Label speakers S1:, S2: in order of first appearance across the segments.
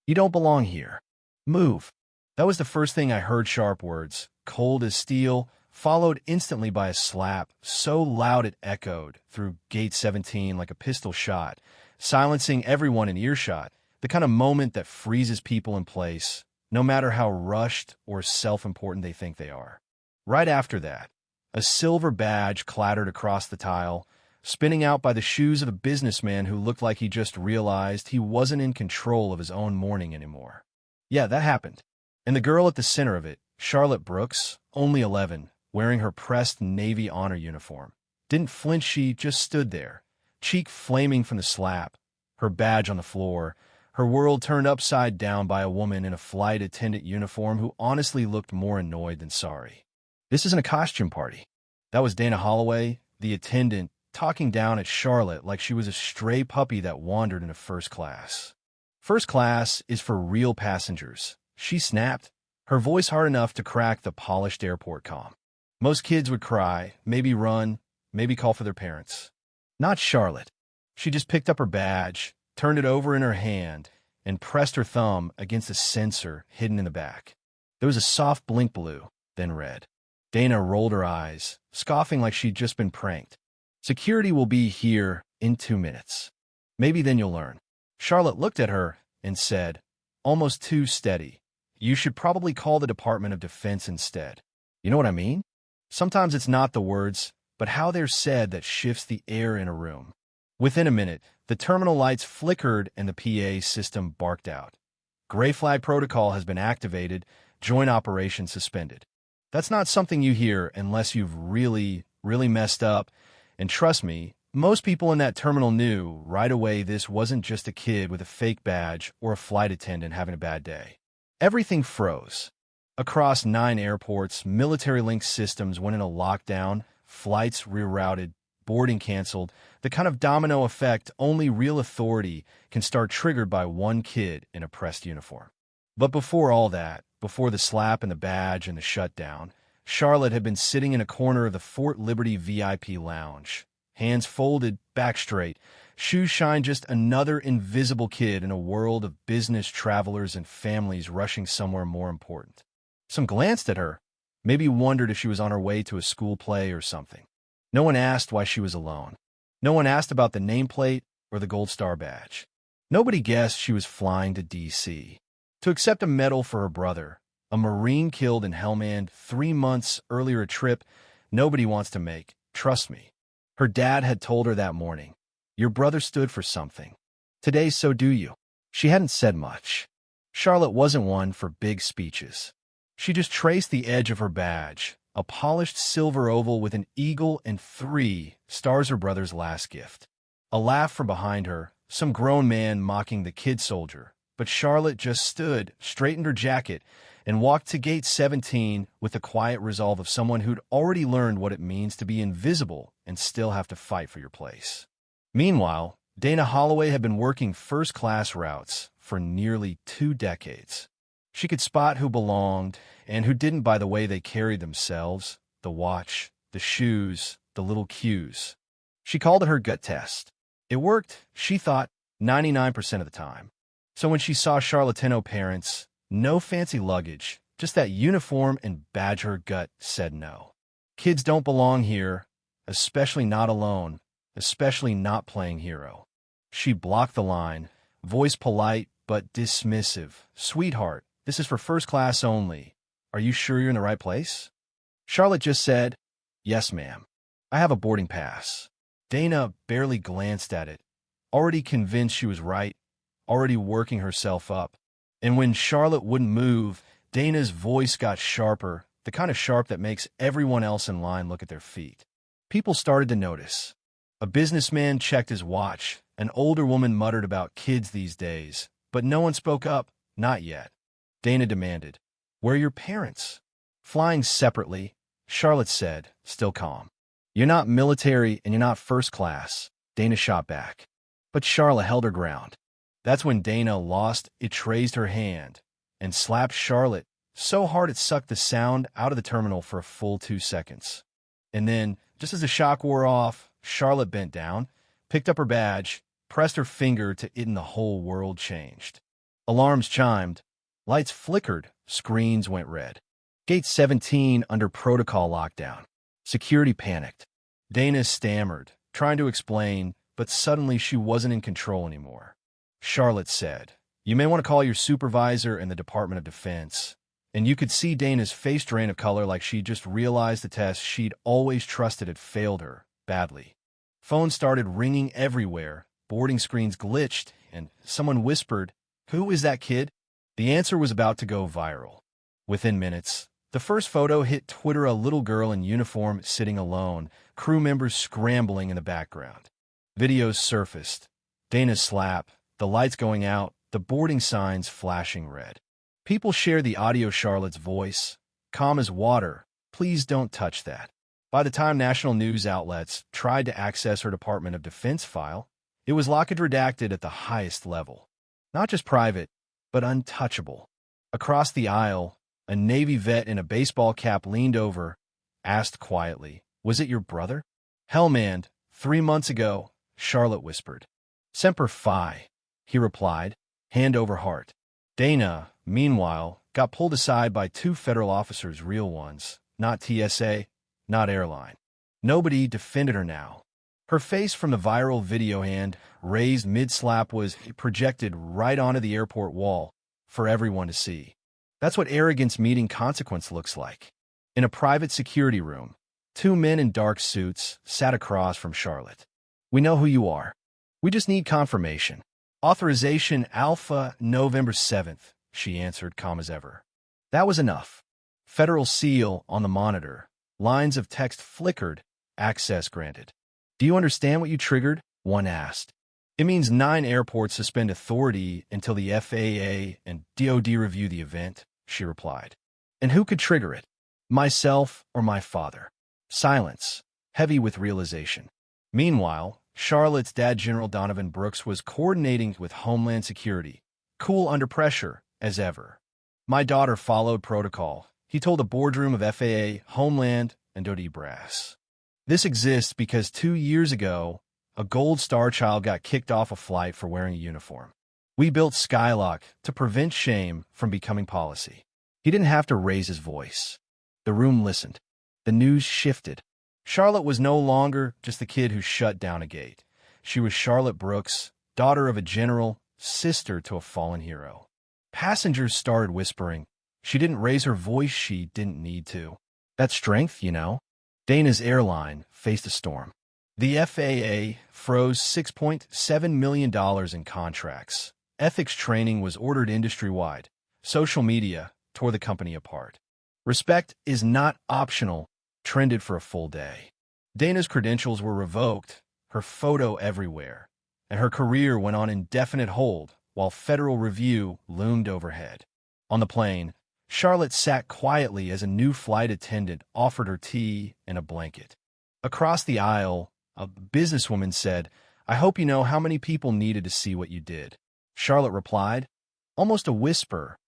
S1: You don't belong here. Move. That was the first thing I heard. Sharp words, cold as steel, followed instantly by a slap, so loud it echoed through Gate 17 like a pistol shot, silencing everyone in earshot, the kind of moment that freezes people in place, no matter how rushed or self-important they think they are. Right after that, a silver badge clattered across the tile, spinning out by the shoes of a businessman who looked like he just realized he wasn't in control of his own morning anymore. Yeah, that happened. And the girl at the center of it, Charlotte Brooks, only 11, wearing her pressed Navy honor uniform, didn't flinch. She just stood there, cheek flaming from the slap, her badge on the floor, her world turned upside down by a woman in a flight attendant uniform who honestly looked more annoyed than sorry. This isn't a costume party. That was Dana Holloway, the attendant, talking down at Charlotte like she was a stray puppy that wandered into first class. First class is for real passengers, she snapped, her voice hard enough to crack the polished airport comm. Most kids would cry, maybe run, maybe call for their parents. Not Charlotte. She just picked up her badge, turned it over in her hand, and pressed her thumb against a sensor hidden in the back. There was a soft blink blue, then red. Dana rolled her eyes, scoffing like she'd just been pranked. Security will be here in 2 minutes. Maybe then you'll learn. Charlotte looked at her and said, almost too steady, you should probably call the Department of Defense instead. You know what I mean? Sometimes it's not the words, but how they're said that shifts the air in a room. Within a minute, the terminal lights flickered and the PA system barked out. Gray flag protocol has been activated, joint operation suspended. That's not something you hear unless you've really messed up. And trust me, most people in that terminal knew right away this wasn't just a kid with a fake badge or a flight attendant having a bad day. Everything froze. Across 9 airports, military-linked systems went into lockdown, flights rerouted, boarding canceled, the kind of domino effect only real authority can start triggered by one kid in a pressed uniform. But before all that, before the slap and the badge and the shutdown, Charlotte had been sitting in a corner of the Fort Liberty VIP lounge, hands folded, back straight, shoes shined, just another invisible kid in a world of business travelers and families rushing somewhere more important. Some glanced at her, maybe wondered if she was on her way to a school play or something. No one asked why she was alone. No one asked about the nameplate or the gold star badge. Nobody guessed she was flying to D.C. to accept a medal for her brother, a Marine killed in Helmand 3 months earlier, a trip nobody wants to make, trust me. Her dad had told her that morning, your brother stood for something. Today, so do you. She hadn't said much. Charlotte wasn't one for big speeches. She just traced the edge of her badge, a polished silver oval with an eagle and 3 stars, her brother's last gift. A laugh from behind her, some grown man mocking the kid soldier, but Charlotte just stood, straightened her jacket, and walked to Gate 17 with the quiet resolve of someone who'd already learned what it means to be invisible and still have to fight for your place. Meanwhile, Dana Holloway had been working first-class routes for nearly 2 decades. She could spot who belonged and who didn't by the way they carried themselves, the watch, the shoes, the little cues. She called it her gut test. It worked, she thought, 99% of the time. So when she saw Charlatano parents, no fancy luggage, just that uniform and badge, her gut said no. Kids don't belong here, especially not alone, especially not playing hero. She blocked the line, voice polite but dismissive. Sweetheart, this is for first class only. Are you sure you're in the right place? Charlotte just said, yes, ma'am. I have a boarding pass. Dana barely glanced at it, already convinced she was right, already working herself up. And when Charlotte wouldn't move, Dana's voice got sharper, the kind of sharp that makes everyone else in line look at their feet. People started to notice. A businessman checked his watch. An older woman muttered about kids these days, but no one spoke up, not yet. Dana demanded, where are your parents? Flying separately, Charlotte said, still calm. You're not military and you're not first class, Dana shot back. But Charlotte held her ground. That's when Dana lost it, raised her hand, and slapped Charlotte so hard it sucked the sound out of the terminal for a full 2 seconds. And then, just as the shock wore off, Charlotte bent down, picked up her badge, pressed her finger to it, and the whole world changed. Alarms chimed. Lights flickered. Screens went red. Gate 17 under protocol lockdown. Security panicked. Dana stammered, trying to explain, but suddenly she wasn't in control anymore. Charlotte said, "You may want to call your supervisor in the Department of Defense." And you could see Dana's face drain of color like she just realized the test she'd always trusted had failed her, badly. Phones started ringing everywhere, boarding screens glitched, and someone whispered, "Who is that kid?" The answer was about to go viral. Within minutes, the first photo hit Twitter, a little girl in uniform sitting alone, crew members scrambling in the background. Videos surfaced. Dana's slap, the lights going out, the boarding signs flashing red. People shared the audio. Charlotte's voice, calm as water, "Please don't touch that." By the time national news outlets tried to access her Department of Defense file, it was locked and redacted at the highest level. Not just private, but untouchable. Across the aisle, a Navy vet in a baseball cap leaned over, asked quietly, "Was it your brother?" "Hellman, 3 months ago," Charlotte whispered. "Semper Fi," he replied, hand over heart. Dana, meanwhile, got pulled aside by 2 federal officers, real ones, not TSA, not airline. Nobody defended her now. Her face from the viral video, hand raised mid-slap, was projected right onto the airport wall for everyone to see. That's what arrogance meeting consequence looks like. In a private security room, 2 men in dark suits sat across from Charlotte. "We know who you are. We just need confirmation." "Authorization Alpha, November 7th, she answered, calm as ever. That was enough. Federal seal on the monitor. Lines of text flickered. Access granted. "Do you understand what you triggered?" one asked. "It means 9 airports suspend authority until the FAA and DoD review the event," she replied. "And who could trigger it? Myself or my father?" Silence, heavy with realization. Meanwhile, Charlotte's dad, General Donovan Brooks, was coordinating with Homeland Security, cool under pressure as ever. "My daughter followed protocol," he told a boardroom of FAA, Homeland, and DoD brass. "This exists because 2 years ago, a Gold Star child got kicked off a flight for wearing a uniform. We built Skylock to prevent shame from becoming policy." He didn't have to raise his voice. The room listened. The news shifted. Charlotte was no longer just the kid who shut down a gate. She was Charlotte Brooks, daughter of a general, sister to a fallen hero. Passengers started whispering. She didn't raise her voice. She didn't need to. That's strength, you know. Dana's airline faced a storm. The FAA froze $6.7 million in contracts. Ethics training was ordered industry-wide. Social media tore the company apart. "Respect is not optional" trended for a full day. Dana's credentials were revoked, her photo everywhere, and her career went on indefinite hold while federal review loomed overhead. On the plane, Charlotte sat quietly as a new flight attendant offered her tea and a blanket. Across the aisle, a businesswoman said, "I hope you know how many people needed to see what you did." Charlotte replied, almost a whisper,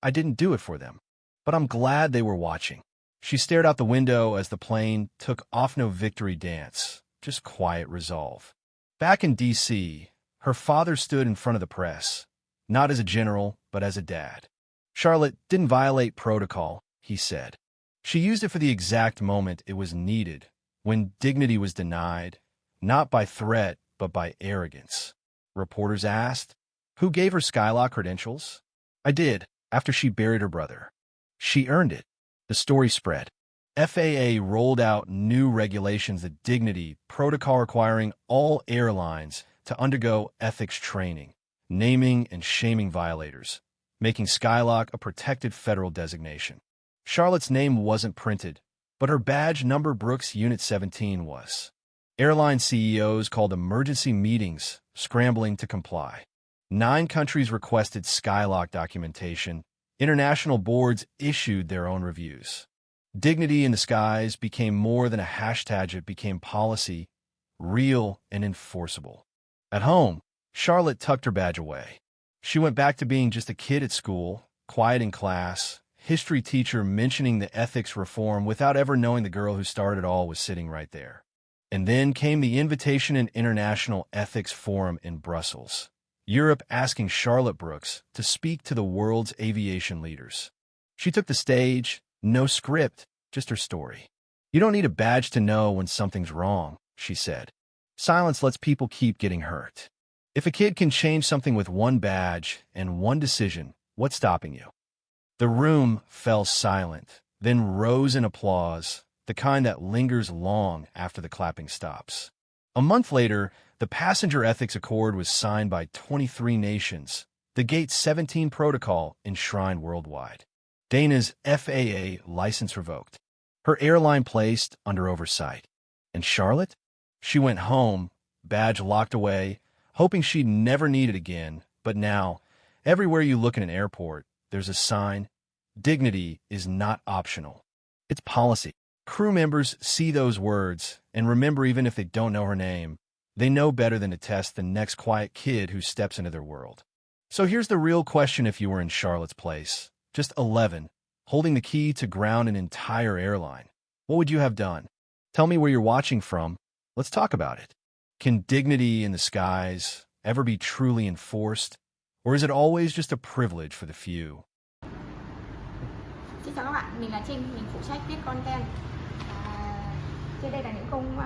S1: "I didn't do it for them, but I'm glad they were watching." She stared out the window as the plane took off. No victory dance, just quiet resolve. Back in D.C., her father stood in front of the press, not as a general, but as a dad. "Charlotte didn't violate protocol," he said. "She used it for the exact moment it was needed, when dignity was denied, not by threat, but by arrogance." Reporters asked, "Who gave her Skylock credentials?" "I did, after she buried her brother." "She earned it." The story spread. FAA rolled out new regulations, the dignity protocol requiring all airlines to undergo ethics training, naming and shaming violators, making Skylock a protected federal designation. Charlotte's name wasn't printed, but her badge number, Brooks Unit 17, was. Airline CEOs called emergency meetings, scrambling to comply. 9 countries requested Skylock documentation. International boards issued their own reviews. Dignity in the skies became more than a hashtag. It became policy, real and enforceable. At home, Charlotte tucked her badge away. She went back to being just a kid at school, quiet in class, history teacher mentioning the ethics reform without ever knowing the girl who started it all was sitting right there. And then came the invitation, an international ethics forum in Brussels. Europe asking Charlotte Brooks to speak to the world's aviation leaders. She took the stage, no script, just her story. You don't need a badge to know when something's wrong, she said. Silence lets people keep getting hurt. If a kid can change something with one badge and one decision, what's stopping you? The room fell silent, then rose in applause, the kind that lingers long after the clapping stops. A month later, the Passenger Ethics Accord was signed by 23 nations, the Gate 17 protocol enshrined worldwide. Dana's FAA license revoked, her airline placed under oversight. And Charlotte? She went home, badge locked away, hoping she'd never need it again. But now, everywhere you look in an airport, there's a sign: dignity is not optional. It's policy. Crew members see those words and remember, even if they don't know her name, they know better than to test the next quiet kid who steps into their world. So here's the real question: if you were in Charlotte's place, just 11, holding the key to ground an entire airline, what would you have done? Tell me where you're watching from. Let's talk about it. Can dignity in the skies ever be truly enforced? Or is it always just a privilege for the few?
S2: Xin chào các bạn, mình là Trinh, mình phụ trách viết content. Trên đây là những công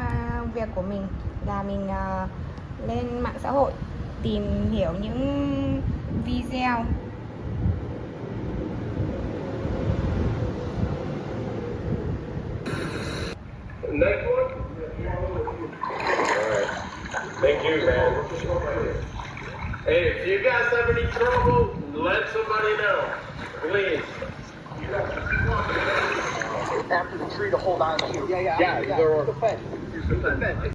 S2: việc của mình, là mình lên mạng xã hội tìm hiểu những video.
S3: Next one? Alright. Thank you, man. Hey, if you guys have any trouble, let somebody know. Please.
S4: After the tree to hold on to. Yeah.
S3: Yeah, you're suspended.